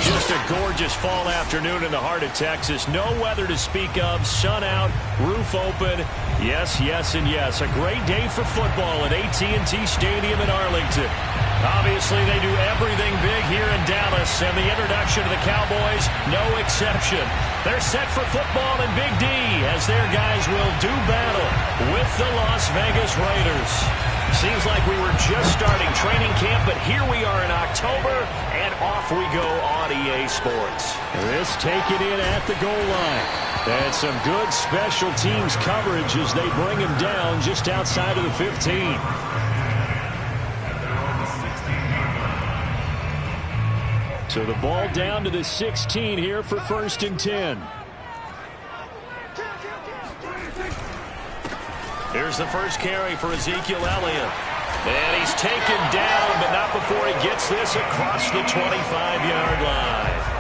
Just a gorgeous fall afternoon in the heart of Texas. No weather to speak of. Sun out, roof open. Yes, yes, and yes. A great day for football at AT&T Stadium in Arlington. Obviously, they do everything big here in Dallas, and the introduction of the Cowboys, no exception. They're set for football in Big D as their guys will do battle with the Las Vegas Raiders. Seems like we were just starting training camp, but here we are in October, and off we go on EA Sports. This taken in at the goal line. And some good special teams coverage as they bring him down just outside of the 15. So the ball down to the 16 here for 1st and 10. Here's the first carry for Ezekiel Elliott. And he's taken down, but not before he gets this across the 25-yard line.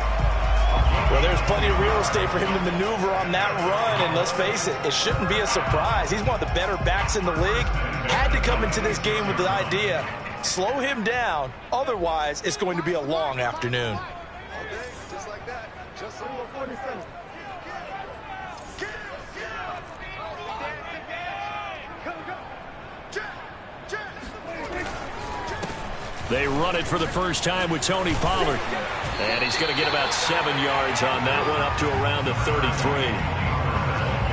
Well, there's plenty of real estate for him to maneuver on that run, and let's face it, it shouldn't be a surprise. He's one of the better backs in the league. Had to come into this game with the idea, slow him down, otherwise it's going to be a long afternoon. Just like that. Just like 47. They run it for the first time with Tony Pollard. And he's going to get about 7 yards on that one, up to around the 33.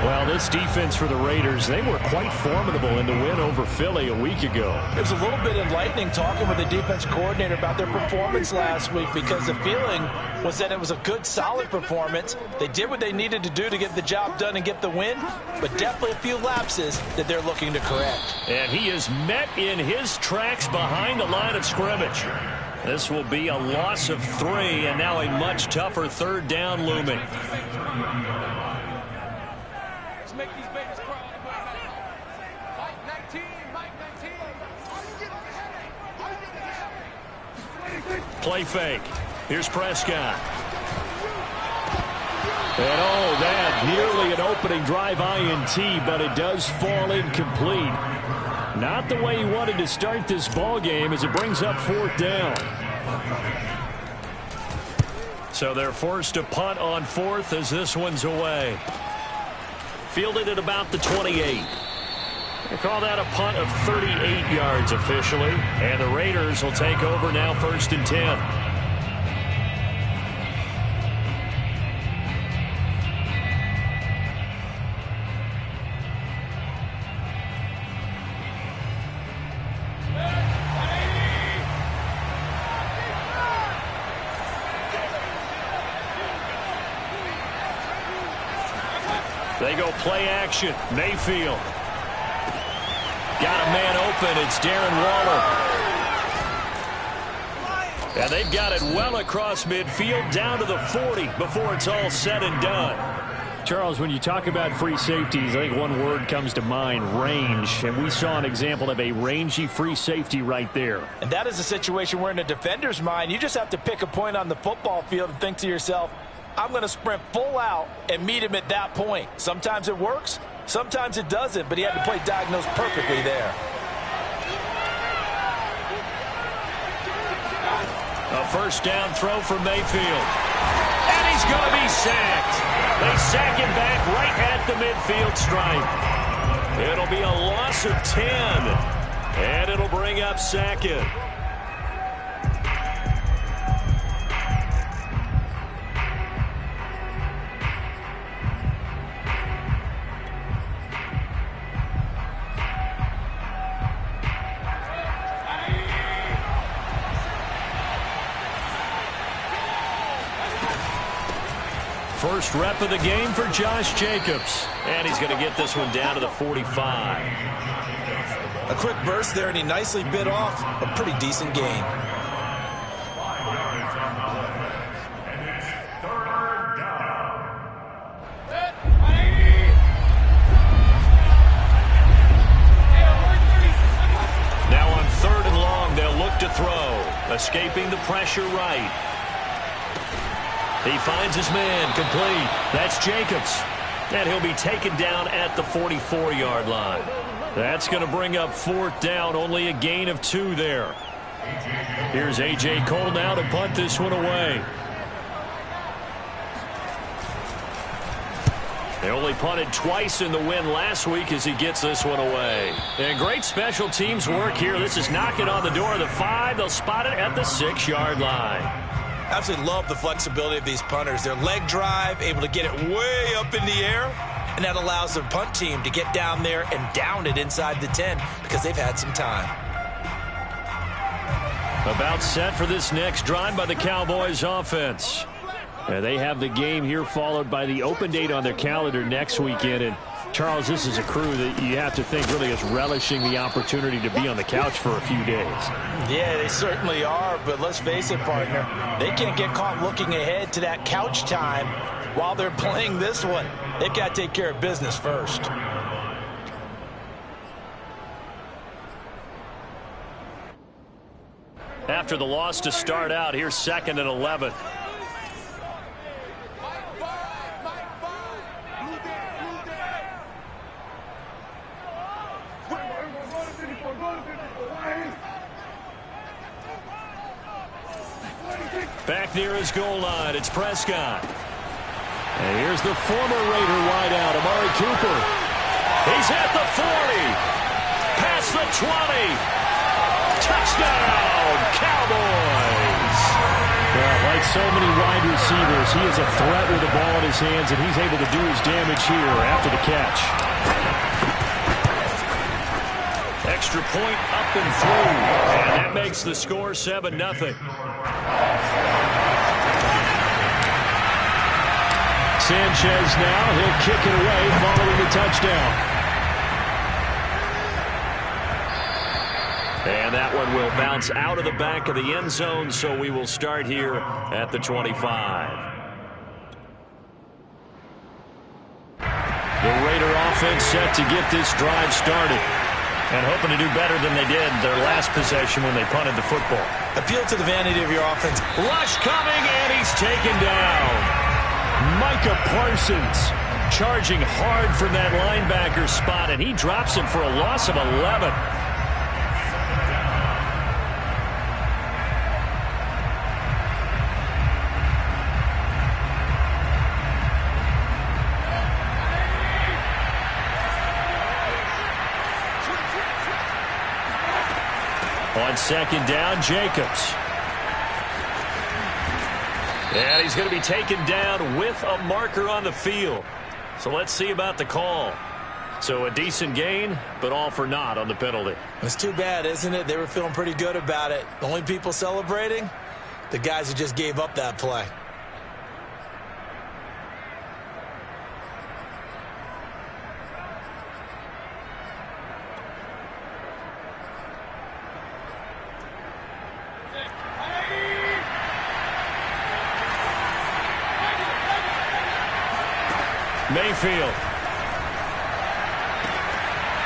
Well, this defense for the Raiders, they were quite formidable in the win over Philly a week ago. It was a little bit enlightening talking with the defense coordinator about their performance last week, because the feeling was that it was a good, solid performance. They did what they needed to do to get the job done and get the win, but definitely a few lapses that they're looking to correct. And he is met in his tracks behind the line of scrimmage. This will be a loss of 3, and now a much tougher 3rd down looming. Make these babies cry. Mike 19, Mike 19. Play fake. Here's Prescott. And oh, that nearly an opening drive INT, but it does fall incomplete. Not the way he wanted to start this ball game as it brings up 4th down. So they're forced to punt on 4th as this one's away. Fielded at about the 28. They call that a punt of 38 yards officially. And the Raiders will take over now 1st and 10. They go play action. Mayfield. Got a man open. It's Darren Waller. And they've got it well across midfield down to the 40 before it's all said and done. Charles, when you talk about free safeties, I think one word comes to mind, range. And we saw an example of a rangy free safety right there. And that is a situation where in a defender's mind, you just have to pick a point on the football field and think to yourself, I'm going to sprint full out and meet him at that point. Sometimes it works, sometimes it doesn't, but he had to play diagnose perfectly there. A 1st down throw for Mayfield. And he's going to be sacked. They sack him back right at the midfield stripe. It'll be a loss of 10. And it'll bring up 2nd. First rep of the game for Josh Jacobs. And he's going to get this one down to the 45. A quick burst there, and he nicely bit off a pretty decent gain. Now on 3rd and long, they'll look to throw. Escaping the pressure right. He finds his man, complete. That's Jacobs. And he'll be taken down at the 44-yard line. That's going to bring up 4th down, only a gain of 2 there. Here's A.J. Cole now to punt this one away. They only punted twice in the win last week as he gets this one away. And great special teams work here. This is knocking on the door of the 5. They'll spot it at the 6-yard line. Absolutely love the flexibility of these punters. Their leg drive, able to get it way up in the air, and that allows the punt team to get down there and down it inside the 10 because they've had some time. About set for this next drive by the Cowboys offense. They have the game here followed by the open date on their calendar next weekend. And Charles, this is a crew that you have to think really is relishing the opportunity to be on the couch for a few days. Yeah, they certainly are, but let's face it, partner, they can't get caught looking ahead to that couch time while they're playing this one. They've got to take care of business first. After the loss to start out, here's 2nd and 11. Back near his goal line, it's Prescott. And here's the former Raider wideout, Amari Cooper. He's at the 40. Past the 20. Touchdown, Cowboys. Well, like so many wide receivers, he is a threat with the ball in his hands, and he's able to do his damage here after the catch. Extra point up and through, and that makes the score 7-0. Sanchez now, he'll kick it away following the touchdown. And that one will bounce out of the back of the end zone, so we will start here at the 25. The Raider offense set to get this drive started. And hoping to do better than they did their last possession when they punted the football. Appeal to the vanity of your offense. Rush coming, and he's taken down. Micah Parsons charging hard from that linebacker spot, and he drops him for a loss of 11. On 2nd down, Jacobs. And he's going to be taken down with a marker on the field. So let's see about the call. So a decent gain, but all for naught on the penalty. It's too bad, isn't it? They were feeling pretty good about it. The only people celebrating, the guys who just gave up that play. Mayfield.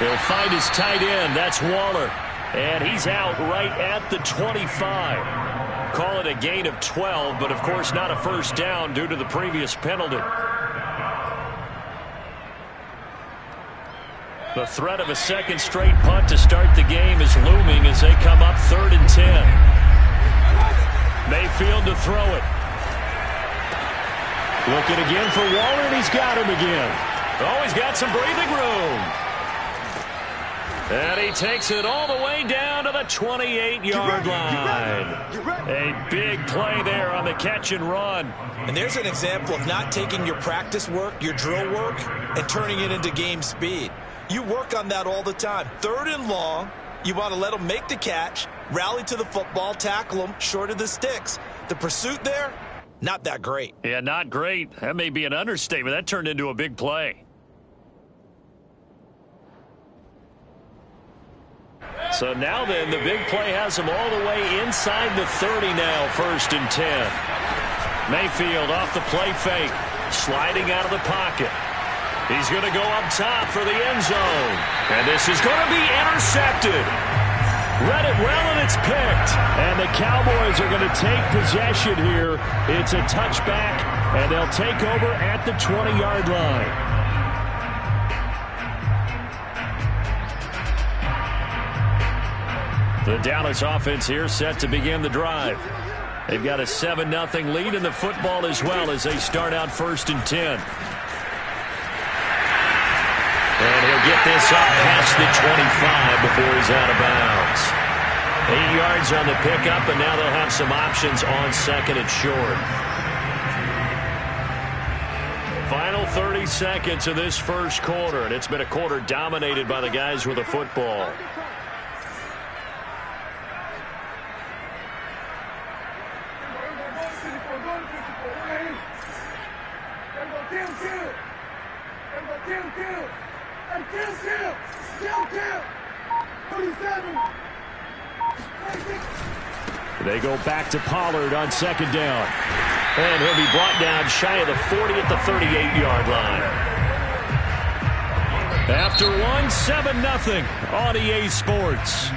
He'll find his tight end. That's Waller. And he's out right at the 25. Call it a gain of 12, but of course not a first down due to the previous penalty. The threat of a second straight punt to start the game is looming as they come up 3rd and 10. Mayfield to throw it. Looking again for Waller, and he's got him again. Oh, he's got some breathing room. And he takes it all the way down to the 28-yard line. A big play there on the catch and run. And there's an example of not taking your practice work, your drill work, and turning it into game speed. You work on that all the time. 3rd and long, you want to let them make the catch, rally to the football, tackle them short of the sticks. The pursuit there, not that great. Yeah, not great. That may be an understatement. That turned into a big play. So now then, the big play has him all the way inside the 30 now, 1st and 10. Mayfield off the play fake, sliding out of the pocket. He's going to go up top for the end zone. And this is going to be intercepted. Read it well, and it's picked. And the Cowboys are going to take possession here. It's a touchback, and they'll take over at the 20-yard line. The Dallas offense here set to begin the drive. They've got a 7-0 lead in the football as well as they start out 1st and 10. And he'll get this up past the 25 before he's out of bounds. 8 yards on the pickup, and now they'll have some options on 2nd and short. Final 30 seconds of this first quarter, and it's been a quarter dominated by the guys with the football. They go back to Pollard on 2nd down. And he'll be brought down shy of the 40 at the 38-yard line. After one, 7-0 on EA Sports.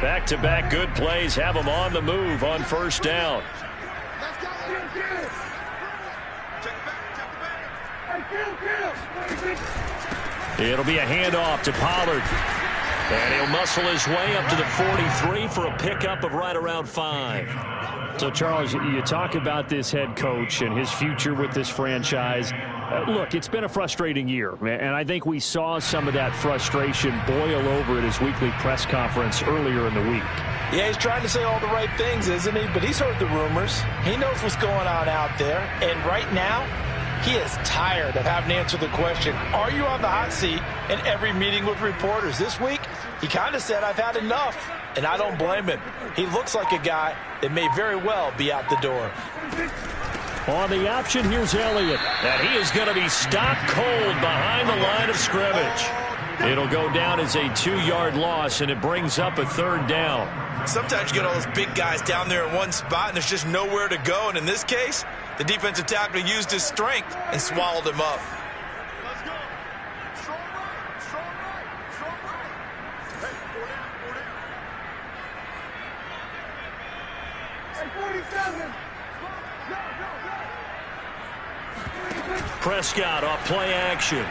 Back-to-back good plays have them on the move on 1st down. It'll be a handoff to Pollard. And he'll muscle his way up to the 43 for a pickup of right around 5. So, Charles, you talk about this head coach and his future with this franchise. Look, it's been a frustrating year, and I think we saw some of that frustration boil over at his weekly press conference earlier in the week. Yeah, he's trying to say all the right things, isn't he? But he's heard the rumors. He knows what's going on out there. And right now, he is tired of having to answer the question, are you on the hot seat, in every meeting with reporters. This week, he kind of said, I've had enough, and I don't blame him. He looks like a guy that may very well be out the door. On the option, here's Elliott. And he is going to be stopped cold behind the line of scrimmage. It'll go down as a 2-yard loss, and it brings up a 3rd down. Sometimes you get all those big guys down there in one spot, and there's just nowhere to go. And in this case, the defensive tackle used his strength and swallowed him up. Let's go. Strong right. Strong right. Strong right. Hey, 4 down. 4 down. Hey, 47. Prescott off play action.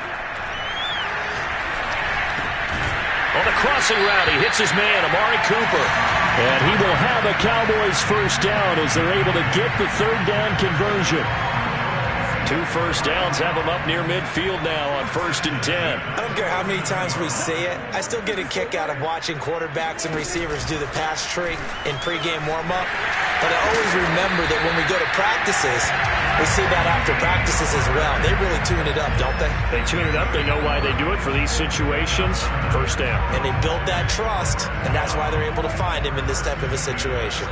On the crossing route, he hits his man, Amari Cooper. And he will have a Cowboys 1st down as they're able to get the 3rd down conversion. 2 first downs have him up near midfield now on 1st and 10. I don't care how many times we say it. I still get a kick out of watching quarterbacks and receivers do the pass tree in pregame warm-up. But I always remember that when we go to practices, we see that after practices as well. They really tune it up, don't they? They tune it up. They know why they do it for these situations. 1st down. And they build that trust, and that's why they're able to find him in this type of a situation.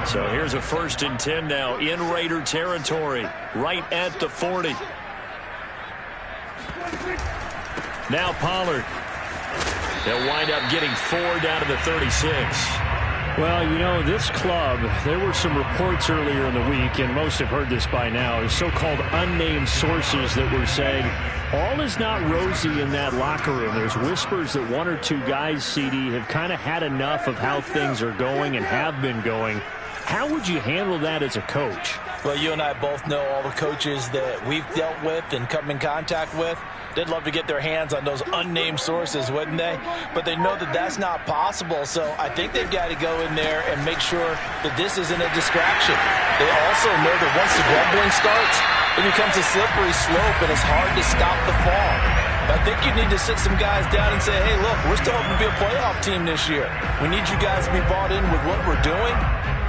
So here's a 1st and 10 now in Raider territory, right at the 40. Now Pollard. They'll wind up getting 4 down to the 36. Well, you know, this club, there were some reports earlier in the week, and most have heard this by now, is so-called unnamed sources that were saying all is not rosy in that locker room. There's whispers that 1 or 2 guys, CD, have kind of had enough of how things are going and have been going. How would you handle that as a coach? Well, you and I both know all the coaches that we've dealt with and come in contact with. They'd love to get their hands on those unnamed sources, wouldn't they? But they know that that's not possible, so I think they've got to go in there and make sure that this isn't a distraction. They also know that once the grumbling starts, it becomes a slippery slope, and it's hard to stop the fall. I think you need to sit some guys down and say, hey, look, we're still hoping to be a playoff team this year. We need you guys to be bought in with what we're doing.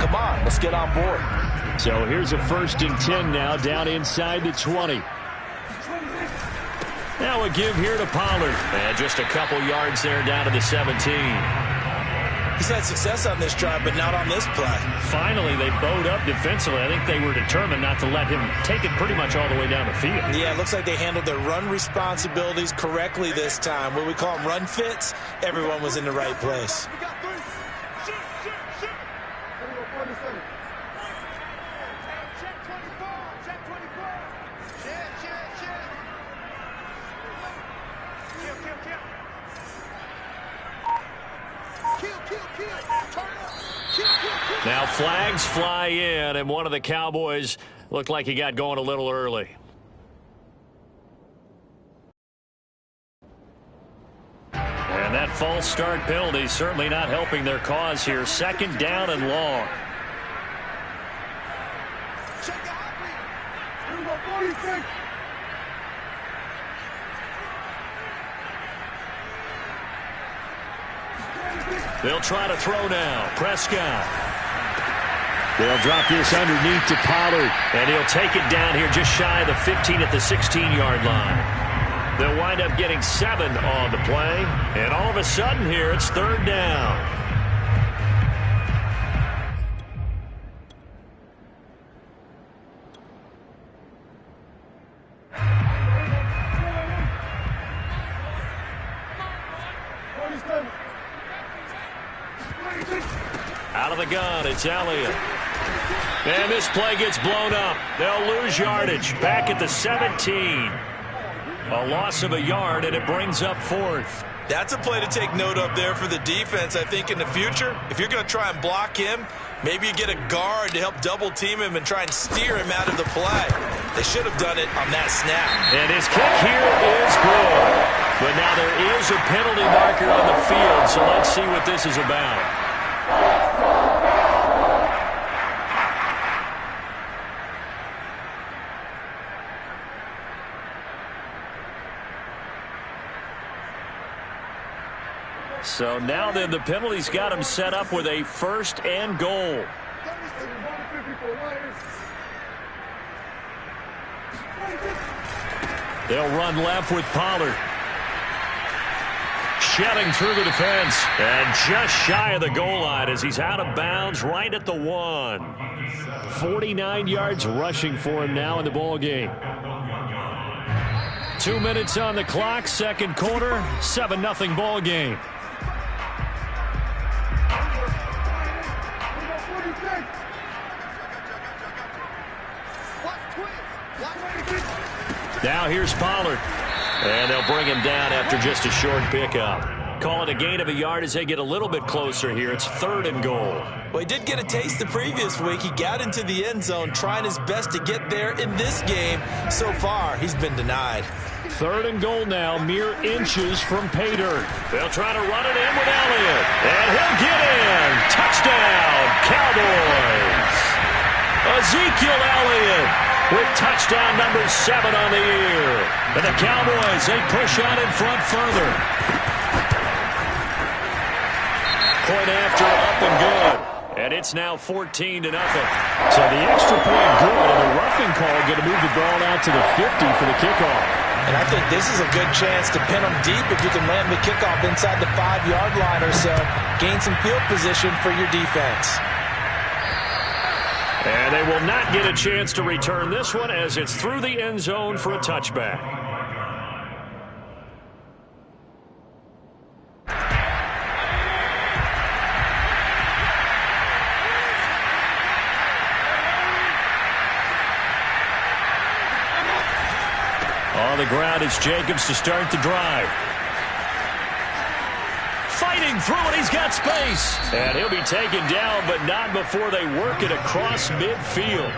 Come on, let's get on board. So here's a 1st and 10 now down inside the 20. Now a give here to Pollard. And just a couple yards there down to the 17. He's had success on this drive, but not on this play. Finally, they bowed up defensively. I think they were determined not to let him take it pretty much all the way down the field. Yeah, it looks like they handled their run responsibilities correctly this time. What we call them run fits, everyone was in the right place. We got 3. Shoot. 47. Check 24. Check 24. Check. Kill. Turn up. Kill. Now flags fly in, and one of the Cowboys looked like he got going a little early. And that false start penalty certainly not helping their cause here. Second down and long. They'll try to throw now. Prescott. They'll drop this underneath to Pollard, and he'll take it down here just shy of the 15 at the 16-yard line. They'll wind up getting 7 on the play, and all of a sudden here it's third down. Out of the gun, it's Elliott. And this play gets blown up. They'll lose yardage. Back at the 17. A loss of a yard, and it brings up fourth. That's a play to take note of there for the defense. I think in the future, if you're going to try and block him, maybe you get a guard to help double team him and try and steer him out of the play. They should have done it on that snap. And his kick here is good. But now there is a penalty marker on the field, so let's see what this is about. So now then the penalty's got him set up with a first and goal. They'll run left with Pollard. Shelling through the defense. And just shy of the goal line as he's out of bounds right at the 1. 49 yards rushing for him now in the ball game. 2 minutes on the clock, second quarter, 7-0 ball game. Now here's Pollard. And they'll bring him down after just a short pickup. Call it a gain of a yard as they get a little bit closer here. It's third and goal. Well, he did get a taste the previous week. He got into the end zone trying his best to get there in this game. So far, he's been denied. Third and goal now, mere inches from pay dirt. They'll try to run it in with Elliott. And he'll get in. Touchdown, Cowboys. Ezekiel Elliott with touchdown number 7 on the year. And the Cowboys, they push out in front further. Point after, up and good. And it's now 14-0. So the extra point good, and the roughing call going to move the ball out to the 50 for the kickoff. And I think this is a good chance to pin them deep if you can land the kickoff inside the 5-yard line or so. Gain some field position for your defense. And they will not get a chance to return this one as it's through the end zone for a touchback. On the ground, it's Jacobs to start the drive. Fighting through it, he's got space. And he'll be taken down, but not before they work it across midfield.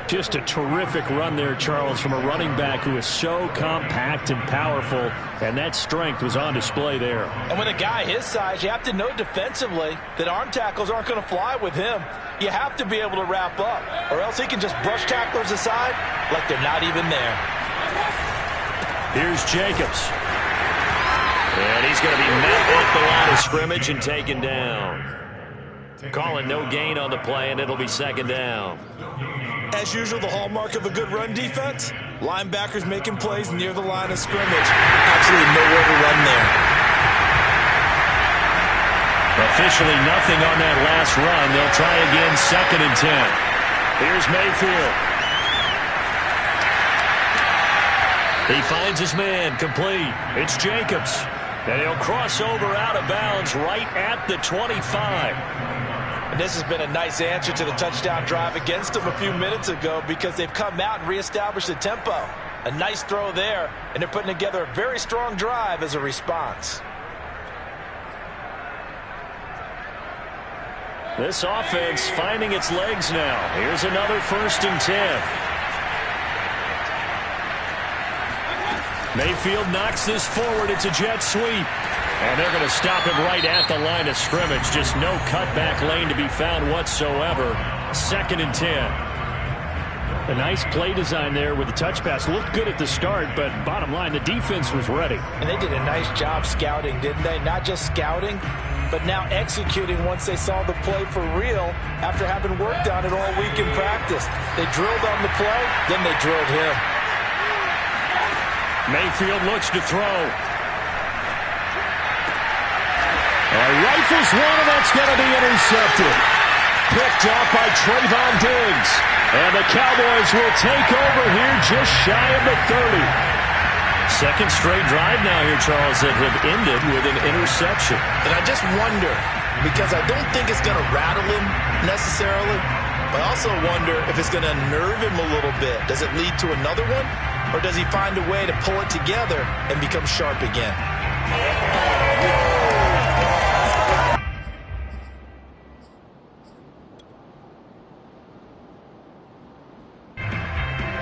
Just a terrific run there, Charles, from a running back who is so compact and powerful, and that strength was on display there. And with a guy his size, you have to know defensively that arm tackles aren't going to fly with him. You have to be able to wrap up, or else he can just brush tacklers aside like they're not even there. Here's Jacobs. And he's going to be met at the line of scrimmage and taken down. Calling no gain on the play, and it'll be second down. As usual, the hallmark of a good run defense, linebackers making plays near the line of scrimmage. Absolutely nowhere to run there. Officially nothing on that last run. They'll try again, second and 10. Here's Mayfield. He finds his man, complete. It's Jacobs. And he'll cross over out of bounds right at the 25. And this has been a nice answer to the touchdown drive against them a few minutes ago because they've come out and reestablished the tempo. A nice throw there, and they're putting together a very strong drive as a response. This offense finding its legs now. Here's another 1st and 10. Mayfield knocks this forward. It's a jet sweep. And they're going to stop him right at the line of scrimmage. Just no cutback lane to be found whatsoever. 2nd and 10. A nice play design there with the touch pass. Looked good at the start, but bottom line, the defense was ready. And they did a nice job scouting, didn't they? Not just scouting, but now executing once they saw the play for real after having worked on it all week in practice. They drilled on the play, then they drilled him. Mayfield looks to throw. Rifles one, and that's going to be intercepted. Picked off by Trayvon Diggs. And the Cowboys will take over here just shy of the 30. 2nd straight drive now here, Charles, that have ended with an interception. And I just wonder, because I don't think it's going to rattle him necessarily, but I also wonder if it's going to nerve him a little bit. Does it lead to another one? Or does he find a way to pull it together and become sharp again?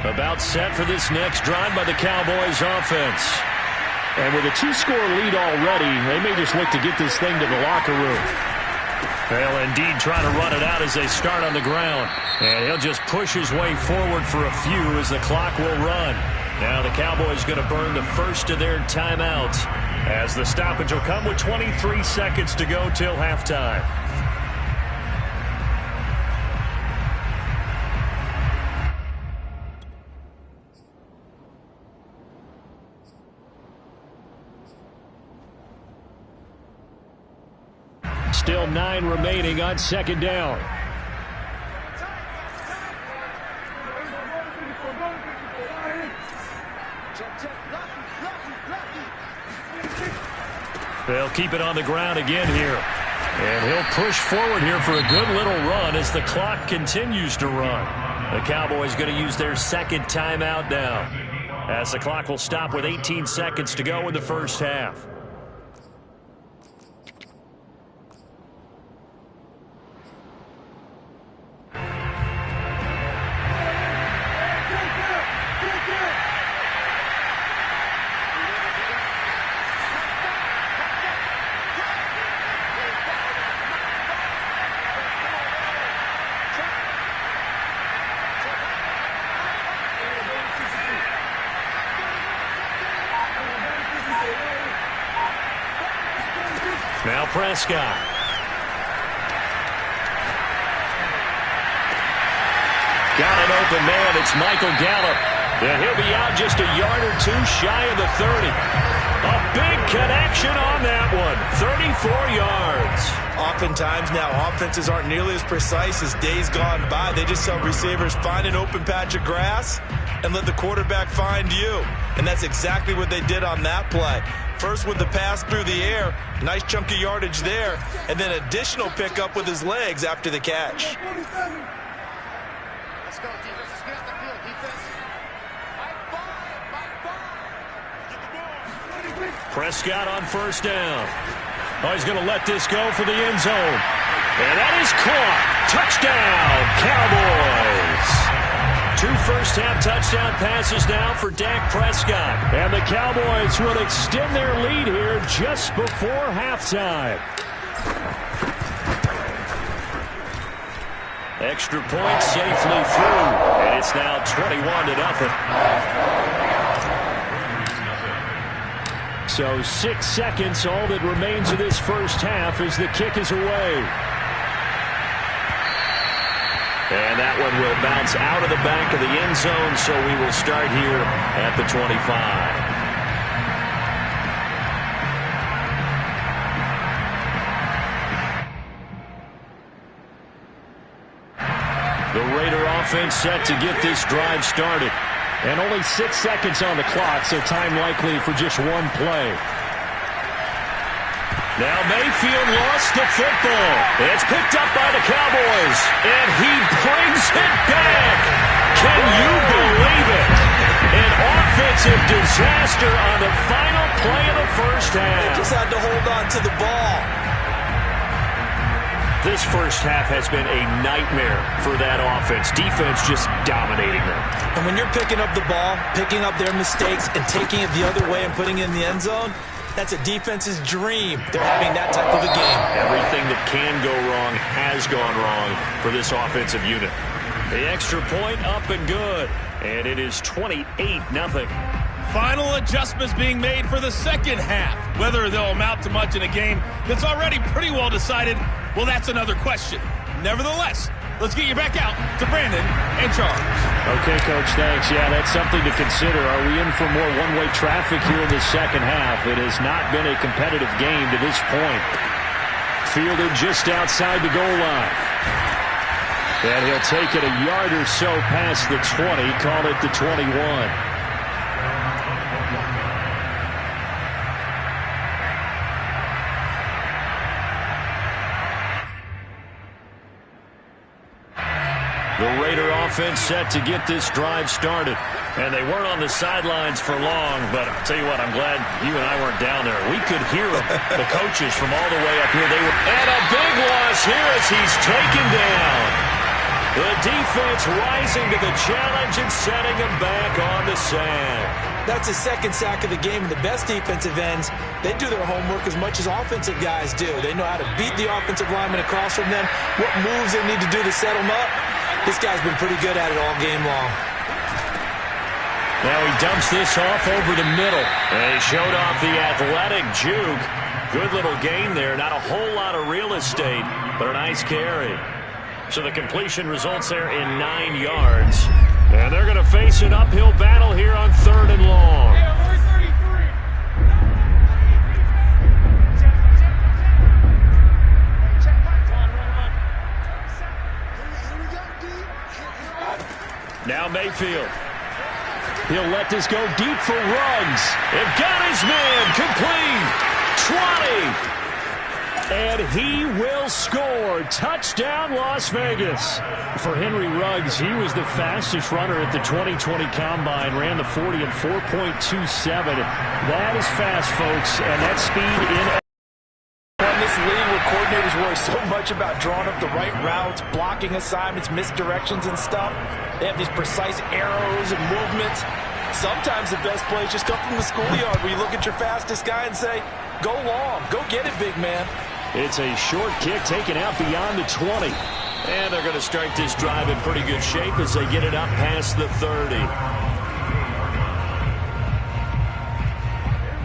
About set for this next drive by the Cowboys offense. And with a 2-score lead already, they may just look to get this thing to the locker room. They'll indeed try to run it out as they start on the ground. And he'll just push his way forward for a few as the clock will run. Now the Cowboys going to burn the first of their timeouts as the stoppage will come with 23 seconds to go till halftime. Still 9 remaining on 2nd down. They'll keep it on the ground again here. And he'll push forward here for a good little run as the clock continues to run. The Cowboys going to use their 2nd timeout now, as the clock will stop with 18 seconds to go in the first half. Now Prescott. Got an open man. It's Michael Gallup. And he'll be out just a yard or two shy of the 30. A big connection on that one. 34 yards. Oftentimes now offenses aren't nearly as precise as days gone by. They just tell receivers, find an open patch of grass and let the quarterback find you. And that's exactly what they did on that play. First with the pass through the air, nice chunk of yardage there, and then additional pickup with his legs after the catch. Let's go, defense. Let's get out the field, defense. Prescott on 1st down. Oh, he's going to let this go for the end zone. And that is caught. Touchdown, Cowboys. 2 first-half touchdown passes now for Dak Prescott. And the Cowboys will extend their lead here just before halftime. Extra point safely through. And it's now 21-0. So 6 seconds, all that remains of this first half as the kick is away. And that one will bounce out of the back of the end zone, so we will start here at the 25. The Raider offense set to get this drive started. And only 6 seconds on the clock, so time likely for just one play. Now Mayfield lost the football. It's picked up by the Cowboys, and he brings it back. Can you believe it? An offensive disaster on the final play of the first half. They just had to hold on to the ball. This first half has been a nightmare for that offense. Defense just dominating them. And when you're picking up the ball, picking up their mistakes, and taking it the other way and putting it in the end zone, that's a defense's dream. They're having that type of a game. Everything that can go wrong has gone wrong for this offensive unit. The extra point up and good. And it is 28-0. Final adjustments being made for the second half. Whether they'll amount to much in a game that's already pretty well decided, well, that's another question. Nevertheless, let's get you back out to Brandon and Charles. Okay, Coach, thanks. Yeah, that's something to consider. Are we in for more one-way traffic here in the second half? It has not been a competitive game to this point. Fielded just outside the goal line. And he'll take it a yard or so past the 20, call it the 21. The Raider offense set to get this drive started. And they weren't on the sidelines for long, but I'll tell you what, I'm glad you and I weren't down there. We could hear them, the coaches from all the way up here. And a big loss here as he's taken down. The defense rising to the challenge and setting him back on the sack. That's his second sack of the game, and the best defensive ends, they do their homework as much as offensive guys do. They know how to beat the offensive lineman across from them, what moves they need to do to set them up. This guy's been pretty good at it all game long. Now he dumps this off over the middle. And he showed off the athletic juke. Good little gain there. Not a whole lot of real estate, but a nice carry. So the completion results there in 9 yards. And they're going to face an uphill battle here on 3rd and long. Now Mayfield. He'll let this go deep for Ruggs. It got his man complete. 20. And he will score. Touchdown, Las Vegas. For Henry Ruggs, he was the fastest runner at the 2020 Combine. Ran the 40 in 4.27. That is fast, folks. And that speed in this league where coordinators worry so much about drawing up the right routes, blocking assignments, misdirections and stuff. They have these precise arrows and movements. Sometimes the best plays just come from the schoolyard where you look at your fastest guy and say, go long, go get it, big man. It's a short kick taken out beyond the 20. And they're going to start this drive in pretty good shape as they get it up past the 30.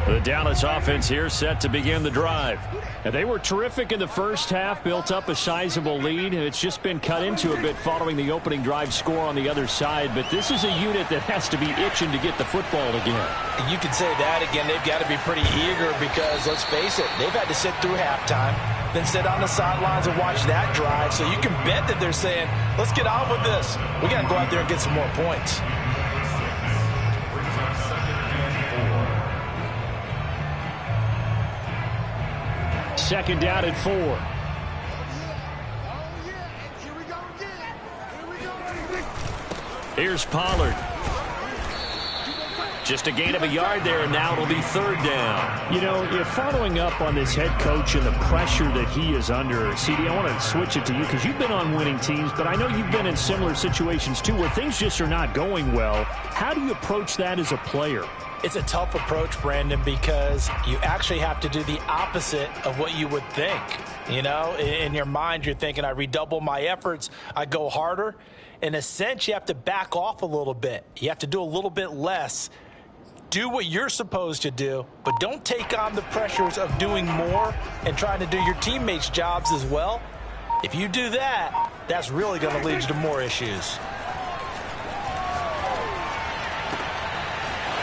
The Dallas offense here set to begin the drive. And they were terrific in the first half, built up a sizable lead, and it's just been cut into a bit following the opening drive score on the other side. But this is a unit that has to be itching to get the football again. You could say that again. They've got to be pretty eager because, let's face it, they've had to sit through halftime, then sit on the sidelines and watch that drive. So you can bet that they're saying, let's get on with this. We got to go out there and get some more points. Second down at 4. Here's Pollard. Just a gain of a yard there, and now it'll be 3rd down. You know, you're following up on this head coach and the pressure that he is under. CD, I want to switch it to you because you've been on winning teams, but I know you've been in similar situations too where things just are not going well. How do you approach that as a player? It's a tough approach, Brandon, because you actually have to do the opposite of what you would think. You know, in your mind, you're thinking, I redouble my efforts, I go harder. In a sense, you have to back off a little bit. You have to do a little bit less. Do what you're supposed to do, but don't take on the pressures of doing more and trying to do your teammates' jobs as well. If you do that, that's really going to lead you to more issues.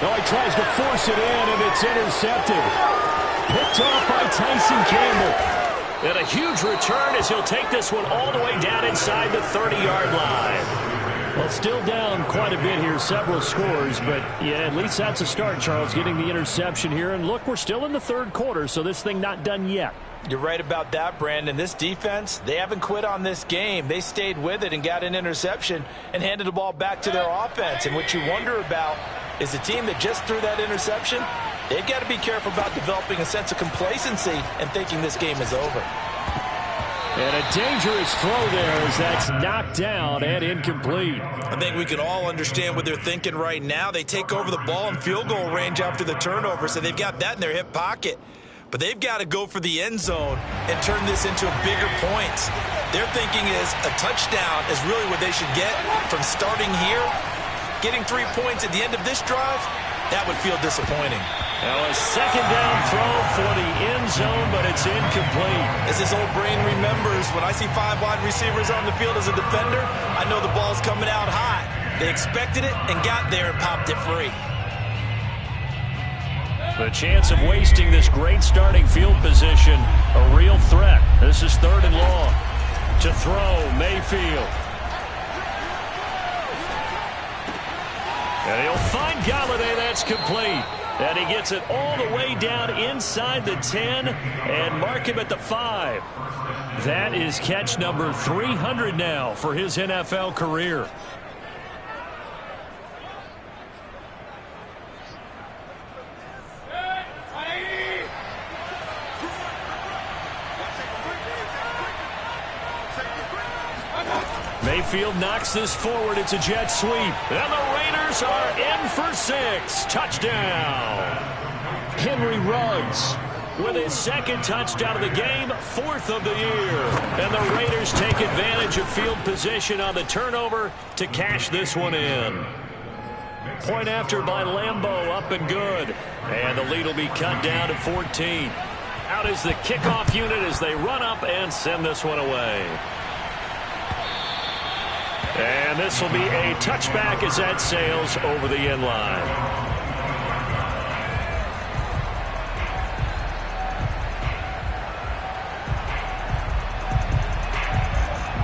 No, he tries to force it in, and it's intercepted. Picked off by Tyson Campbell. And a huge return as he'll take this one all the way down inside the 30-yard line. Well, still down quite a bit here, several scores, but yeah, at least that's a start, Charles, getting the interception here. And look, we're still in the 3rd quarter, so this thing not done yet. You're right about that, Brandon. This defense, they haven't quit on this game. They stayed with it and got an interception and handed the ball back to their offense. And what you wonder about is the team that just threw that interception, they've got to be careful about developing a sense of complacency and thinking this game is over. And a dangerous throw there as that's knocked down and incomplete. I think we can all understand what they're thinking right now. They take over the ball in field goal range after the turnover, so they've got that in their hip pocket. But they've got to go for the end zone and turn this into bigger points. Their thinking is a touchdown is really what they should get from starting here. Getting 3 points at the end of this drive, that would feel disappointing. Now a second down throw for the end zone, but it's incomplete. As his old brain remembers, when I see 5 wide receivers on the field as a defender, I know the ball's coming out hot. They expected it and got there and popped it free. The chance of wasting this great starting field position, a real threat. This is 3rd and long. To throw, Mayfield. And he'll find Galladay. That's complete. And he gets it all the way down inside the 10 and mark him at the 5. That is catch number 300 now for his NFL career. Mayfield knocks this forward. It's a jet sweep. And the Raiders are in for 6. Touchdown. Henry Ruggs with his 2nd touchdown of the game, 4th of the year. And the Raiders take advantage of field position on the turnover to cash this one in. Point after by Lambeau, up and good. And the lead will be cut down to 14. Out is the kickoff unit as they run up and send this one away. And this will be a touchback as that sails over the end line.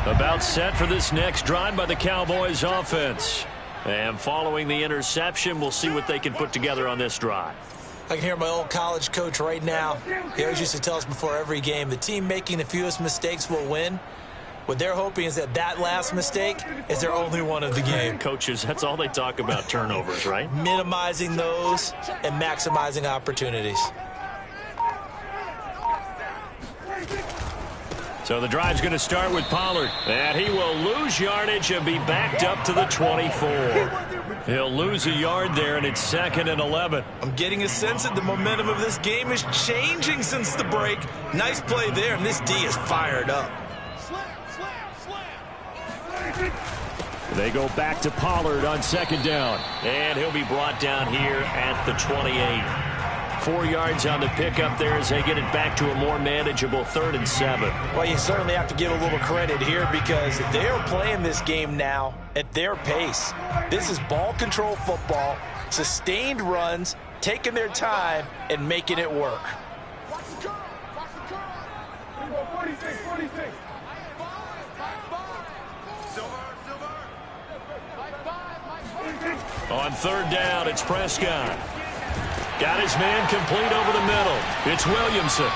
About set for this next drive by the Cowboys offense. And following the interception, we'll see what they can put together on this drive. I can hear my old college coach right now. He always used to tell us before every game, the team making the fewest mistakes will win. What they're hoping is that last mistake is their only one of the game. Coaches, that's all they talk about, turnovers, right? Minimizing those and maximizing opportunities. So the drive's going to start with Pollard. And he will lose yardage and be backed up to the 24. He'll lose a yard there, and it's 2nd and 11. I'm getting a sense that the momentum of this game is changing since the break. Nice play there, and this D is fired up. They go back to Pollard on 2nd down. And he'll be brought down here at the 28. 4 yards on the pickup there as they get it back to a more manageable 3rd and 7. Well, you certainly have to give a little credit here because they are playing this game now at their pace. This is ball control football, sustained runs, taking their time, and making it work. On 3rd down, it's Prescott. Got his man complete over the middle. It's Williamson.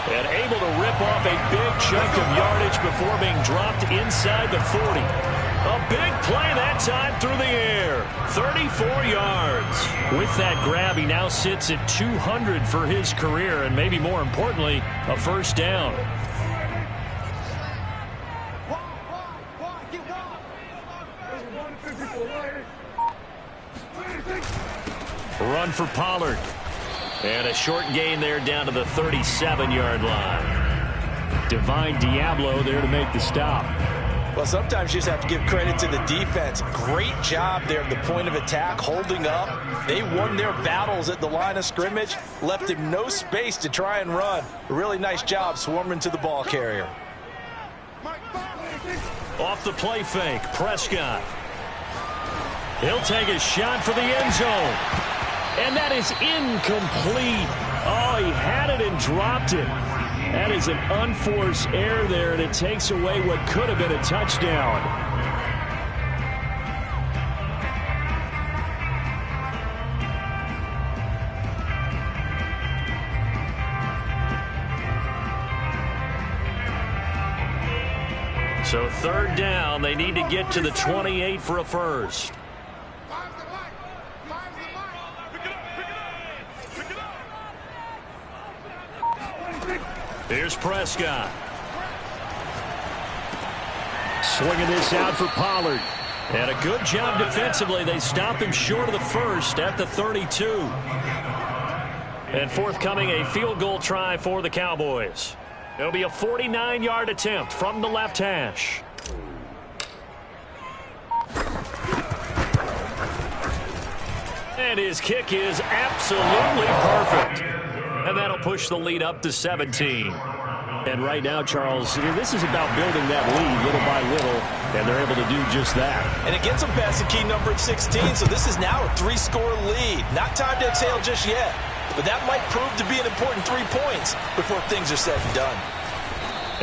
And able to rip off a big chunk of yardage before being dropped inside the 40. A big play that time through the air. 34 yards. With that grab, he now sits at 200 for his career, and maybe more importantly, a 1st down. Run for Pollard. And a short gain there down to the 37-yard line. Divine Diablo there to make the stop. Well, sometimes you just have to give credit to the defense. Great job there at the point of attack, holding up. They won their battles at the line of scrimmage, left him no space to try and run. A really nice job swarming to the ball carrier. Off the play fake, Prescott. He'll take a shot for the end zone. And that is incomplete. Oh, he had it and dropped it. That is an unforced error there, and it takes away what could have been a touchdown. So 3rd down, they need to get to the 28 for a 1st. Here's Prescott. Swinging this out for Pollard. And a good job defensively. They stop him short of the first at the 32. And forthcoming, a field goal try for the Cowboys. It'll be a 49-yard attempt from the left hash. And his kick is absolutely perfect. And that'll push the lead up to 17. And right now, Charles, this is about building that lead little by little, and they're able to do just that. And it gets them past the key number at 16, so this is now a 3-score lead. Not time to exhale just yet, but that might prove to be an important 3 points before things are said and done.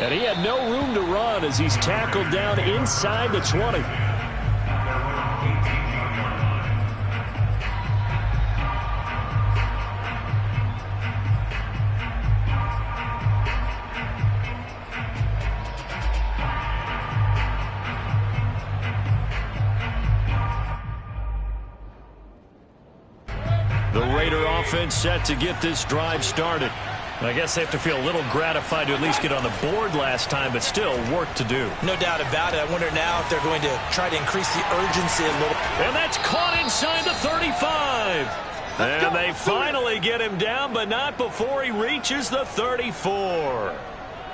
And he had no room to run as he's tackled down inside the 20. The Raider offense set to get this drive started. I guess they have to feel a little gratified to at least get on the board last time, but still work to do. No doubt about it. I wonder now if they're going to try to increase the urgency a little. And that's caught inside the 35. And they finally get him down, but not before he reaches the 34.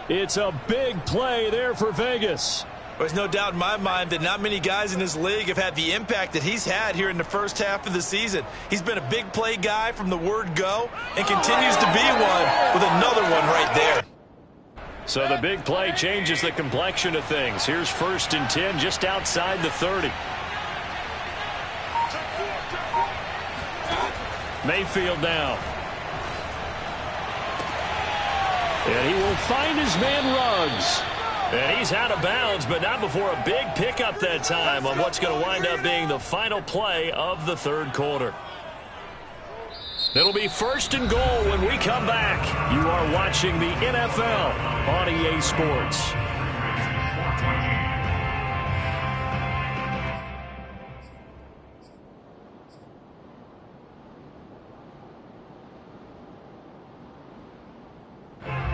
It's a big play there for Vegas. There's no doubt in my mind that not many guys in this league have had the impact that he's had here in the first half of the season. He's been a big play guy from the word go and continues to be one with another one right there. So the big play changes the complexion of things. Here's 1st and 10 just outside the 30. Mayfield now. And he will find his man Ruggs. And he's out of bounds, but not before a big pickup that time on what's going to wind up being the final play of the 3rd quarter. It'll be 1st and goal when we come back. You are watching the NFL on EA Sports.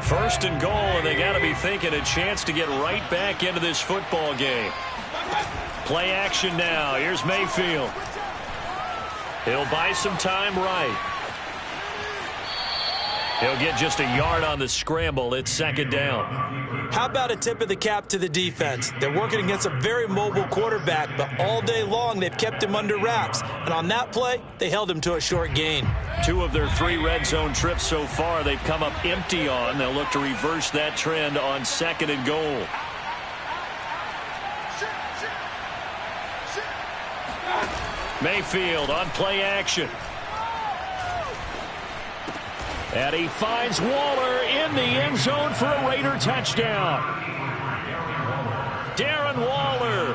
First and goal, and they got to be thinking a chance to get right back into this football game. Play action now. Here's Mayfield. He'll buy some time right. He'll get just a yard on the scramble. It's 2nd down. How about a tip of the cap to the defense? They're working against a very mobile quarterback, but all day long they've kept him under wraps. And on that play, they held him to a short gain. 2 of their 3 red zone trips so far they've come up empty on. They'll look to reverse that trend on 2nd and goal. Mayfield on play action. And he finds Waller in the end zone for a Raider touchdown. Darren Waller,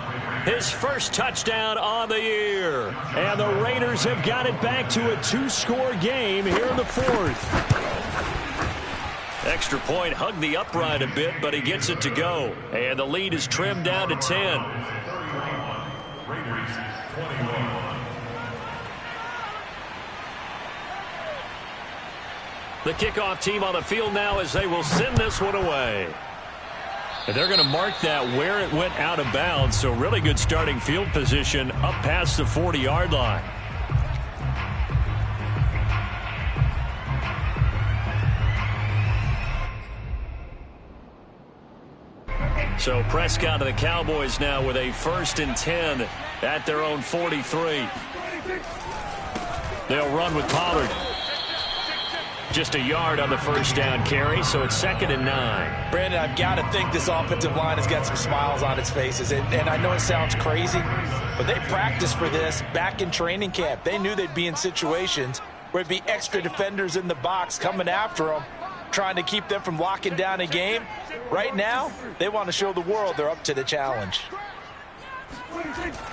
his first touchdown on the year. And the Raiders have got it back to a 2-score game here in the 4th. Extra point hugged the upright a bit, but he gets it to go. And the lead is trimmed down to 10. The kickoff team on the field now as they will send this one away. And they're going to mark that where it went out of bounds, so really good starting field position up past the 40-yard line. So Prescott and the Cowboys now with a 1st and 10 at their own 43. They'll run with Pollard. Just a yard on the 1st down carry, so it's 2nd and 9. Brandon, I've got to think this offensive line has got some smiles on its faces. And I know it sounds crazy, but they practiced for this back in training camp. They knew they'd be in situations where there'd be extra defenders in the box coming after them, trying to keep them from locking down a game. Right now, they want to show the world they're up to the challenge.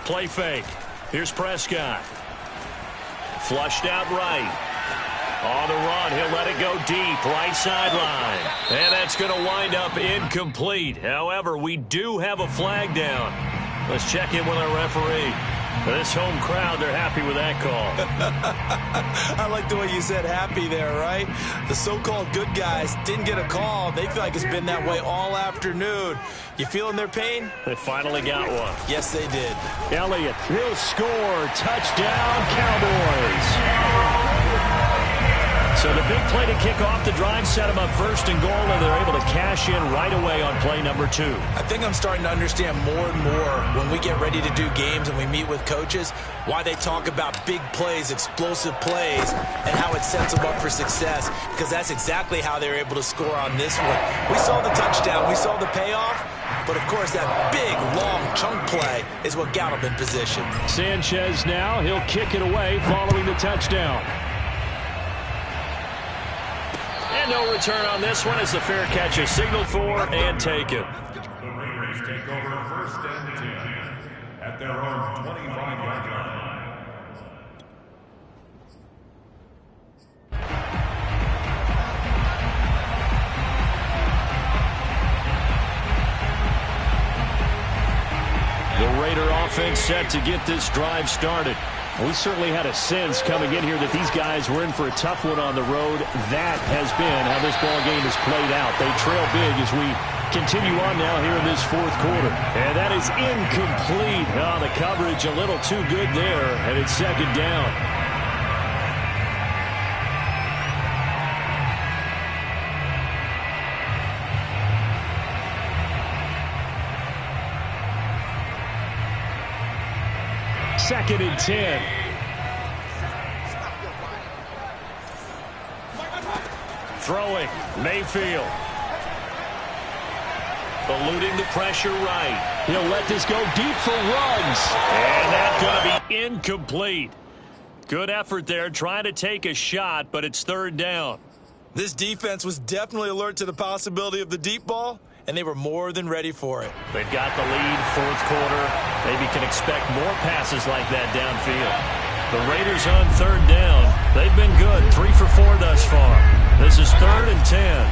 Play fake. Here's Prescott. Flushed out right. On the run, he'll let it go deep, right sideline. And that's going to wind up incomplete. However, we do have a flag down. Let's check in with our referee. This home crowd, they're happy with that call. I like the way you said happy there, right? The so-called good guys didn't get a call. They feel like it's been that way all afternoon. You feeling their pain? They finally got one. Yes, they did. Elliott will score. Touchdown, Cowboys. So the big play to kick off the drive set them up first and goal, and they're able to cash in right away on play number 2. I think I'm starting to understand more and more when we get ready to do games and we meet with coaches why they talk about big plays, explosive plays, and how it sets them up for success, because that's exactly how they're able to score on this one. We saw the touchdown. We saw the payoff. But, of course, that big, long chunk play is what got him in position. Sanchez now. He'll kick it away following the touchdown. And no return on this one as the fair catch is signaled for and taken. The Raiders take over first and 10 at their own 25-yard line. The Raider offense set to get this drive started. We certainly had a sense coming in here that these guys were in for a tough one on the road. That has been how this ball game has played out. They trail big as we continue on now here in this fourth quarter. And that is incomplete. Oh, the coverage a little too good there, and it's second down. Second and 10. Throwing, Mayfield. Eluding the pressure right. He'll let this go deep for runs. And that's going to be incomplete. Good effort there, trying to take a shot, but it's third down. This defense was definitely alert to the possibility of the deep ball, and they were more than ready for it. They've got the lead, fourth quarter. Maybe can expect more passes like that downfield. The Raiders on third down. They've been good, 3 for 4 thus far. This is third and 10.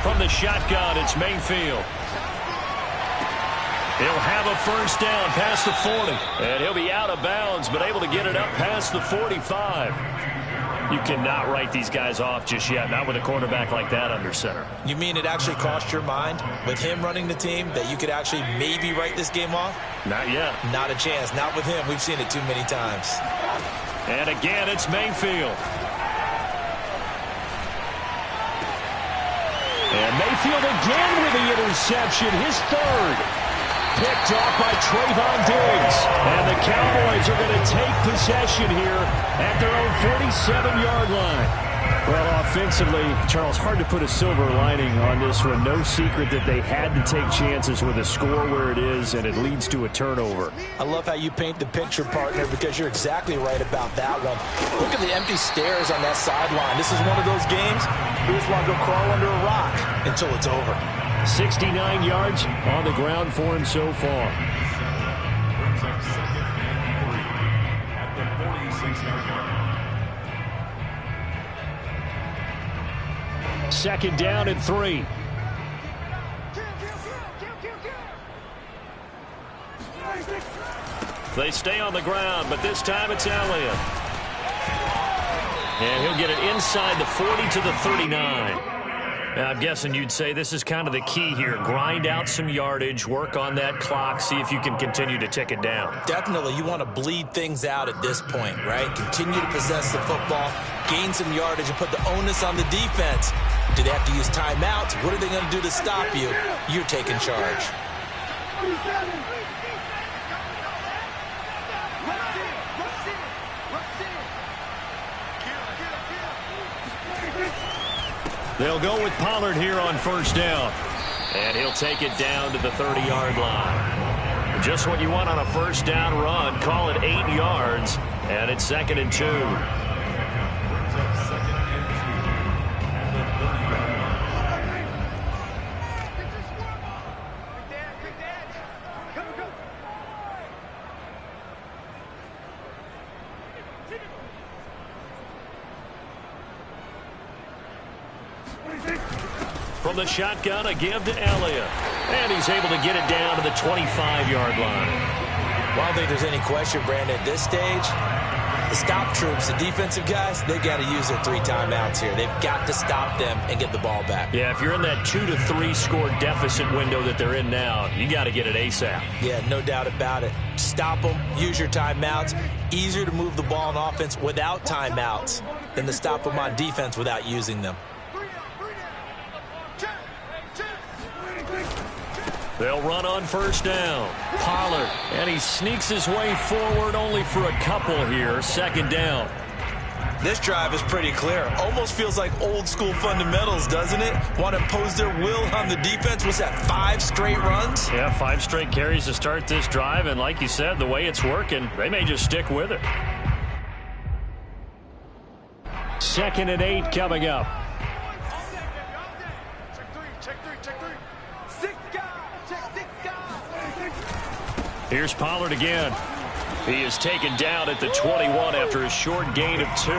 From the shotgun, it's Mayfield. He'll have a first down past the 40. And he'll be out of bounds, but able to get it up past the 45. You cannot write these guys off just yet, not with a quarterback like that under center. You mean it actually crossed your mind with him running the team that you could actually maybe write this game off? Not yet. Not a chance. Not with him. We've seen it too many times. And again, it's Mayfield. And Mayfield again with the interception, his third. Picked off by Trayvon Diggs. And the Cowboys are going to take possession here at their own 47-yard line. Well, offensively, Charles, hard to put a silver lining on this one. No secret that they had to take chances with a score where it is, and it leads to a turnover. I love how you paint the picture, partner, because you're exactly right about that one. Look at the empty stairs on that sideline. This is one of those games you just want to go crawl under a rock until it's over. 69 yards on the ground for him so far. Brings up second and 3 at the 46-yard line. Second down and 3. They stay on the ground, but this time it's Elliott. And he'll get it inside the 40 to the 39. I'm guessing you'd say this is kind of the key here. Grind out some yardage, work on that clock, see if you can continue to tick it down. Definitely, you want to bleed things out at this point, right? Continue to possess the football, gain some yardage, and put the onus on the defense. Do they have to use timeouts? What are they going to do to stop you? You're taking charge. They'll go with Pollard here on first down. And he'll take it down to the 30-yard line. Just what you want on a first down run. Call it 8 yards. And it's second and 2. From the shotgun, a give to Elliott. And he's able to get it down to the 25-yard line. Well, I don't think there's any question, Brandon, at this stage, the stop troops, the defensive guys, they got to use their 3 timeouts here. They've got to stop them and get the ball back. Yeah, if you're in that 2 to 3 score deficit window that they're in now, you got to get it ASAP. Yeah, no doubt about it. Stop them, use your timeouts. Easier to move the ball on offense without timeouts than to stop them on defense without using them. They'll run on first down. Pollard, and he sneaks his way forward only for a couple here. Second down. This drive is pretty clear. Almost feels like old school fundamentals, doesn't it? Want to impose their will on the defense. What's that, 5 straight runs? Yeah, 5 straight carries to start this drive, and like you said, the way it's working, they may just stick with it. 2nd and 8 coming up. Here's Pollard again. He is taken down at the 21 after a short gain of 2.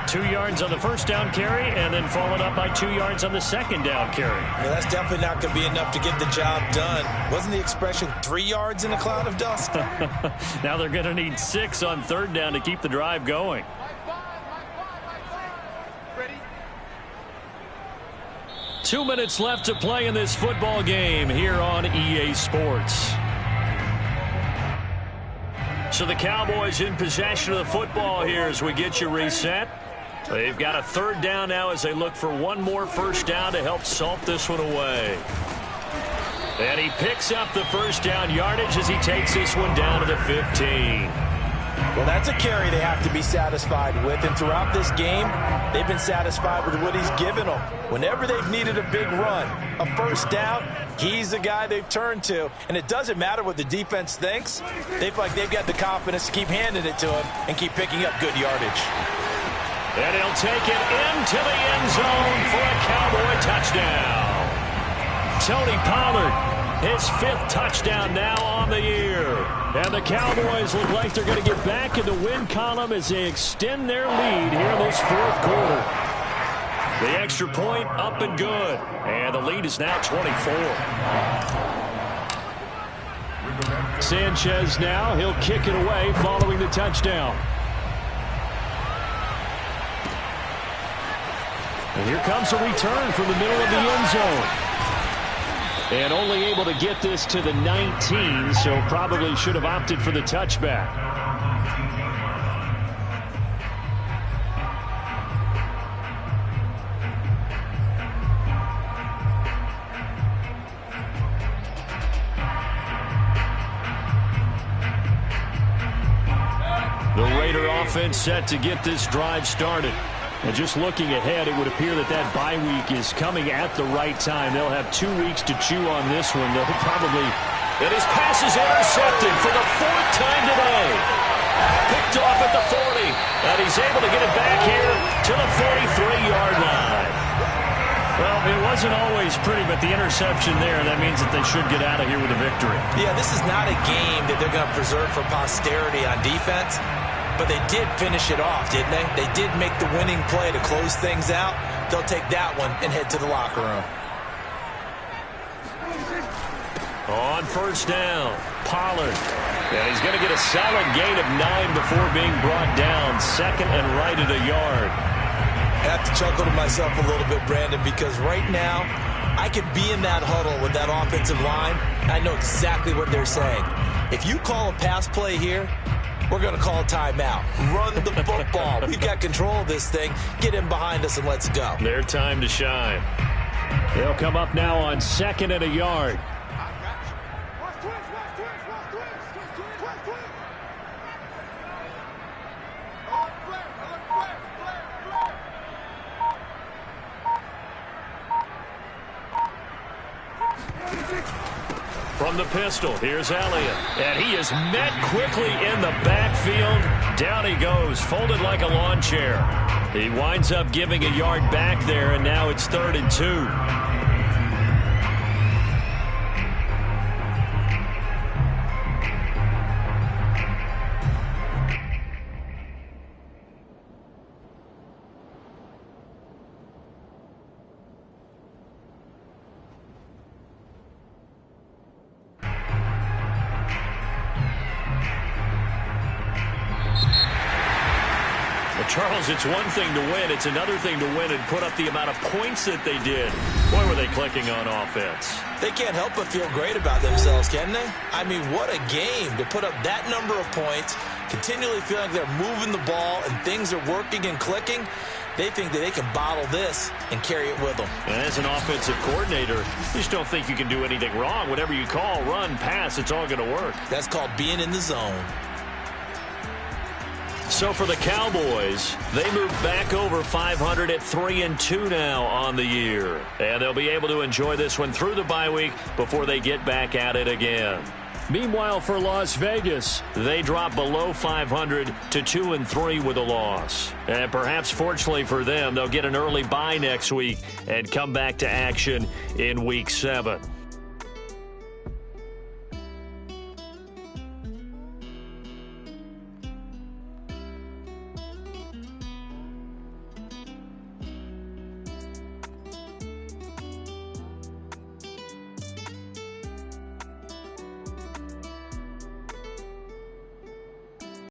2 yards on the first down carry, and then followed up by 2 yards on the second down carry. Yeah, that's definitely not going to be enough to get the job done. Wasn't the expression 3 yards in a cloud of dust? Now they're going to need 6 on third down to keep the drive going. Ready? 2 minutes left to play in this football game here on EA Sports. So the Cowboys in possession of the football here as we get you reset. They've got a third down now as they look for one more first down to help salt this one away. And he picks up the first down yardage as he takes this one down to the 15. Well, that's a carry they have to be satisfied with. And throughout this game, they've been satisfied with what he's given them. Whenever they've needed a big run, a first down, he's the guy they've turned to. And it doesn't matter what the defense thinks. They feel like they've got the confidence to keep handing it to him and keep picking up good yardage. And he'll take it into the end zone for a Cowboy touchdown. Tony Pollard, his 5th touchdown now on the year. And the Cowboys look like they're going to get back in the win column as they extend their lead here in this 4th quarter. The extra point up and good. And the lead is now 24. Sanchez now, he'll kick it away following the touchdown. And here comes a return from the middle of the end zone. And only able to get this to the 19, so probably should have opted for the touchback. The Raider offense set to get this drive started. And just looking ahead, it would appear that that bye week is coming at the right time. They'll have 2 weeks to chew on this one. They'll probably... And his pass is intercepted for the 4th time today. Picked off at the 40. And he's able to get it back here to the 43-yard line. Well, it wasn't always pretty, but the interception there, that means that they should get out of here with a victory. Yeah, this is not a game that they're going to preserve for posterity on defense. But they did finish it off, didn't they? They did make the winning play to close things out. They'll take that one and head to the locker room. On first down, Pollard. And he's going to get a solid gain of 9 before being brought down. 2nd and right at a yard. I have to chuckle to myself a little bit, Brandon, because right now I could be in that huddle with that offensive line. I know exactly what they're saying. If you call a pass play here, we're going to call a timeout. Run the football. We've got control of this thing. Get in behind us and let's go. Their time to shine. They'll come up now on 2nd and a yard. From the pistol, here's Elliott. And he is met quickly in the backfield. Down he goes, folded like a lawn chair. He winds up giving a yard back there, and now it's 3rd and 2. Well, Charles, it's one thing to win. It's another thing to win and put up the amount of points that they did. Boy, were they clicking on offense. They can't help but feel great about themselves, can they? I mean, what a game to put up that number of points, continually feeling like they're moving the ball and things are working and clicking. They think that they can bottle this and carry it with them. And as an offensive coordinator, you just don't think you can do anything wrong. Whatever you call, run, pass, it's all going to work. That's called being in the zone. So for the Cowboys, they move back over 500 at 3-2 now on the year. And they'll be able to enjoy this one through the bye week before they get back at it again. Meanwhile, for Las Vegas, they drop below 500 to 2-3 with a loss. And perhaps fortunately for them, they'll get an early bye next week and come back to action in Week 7.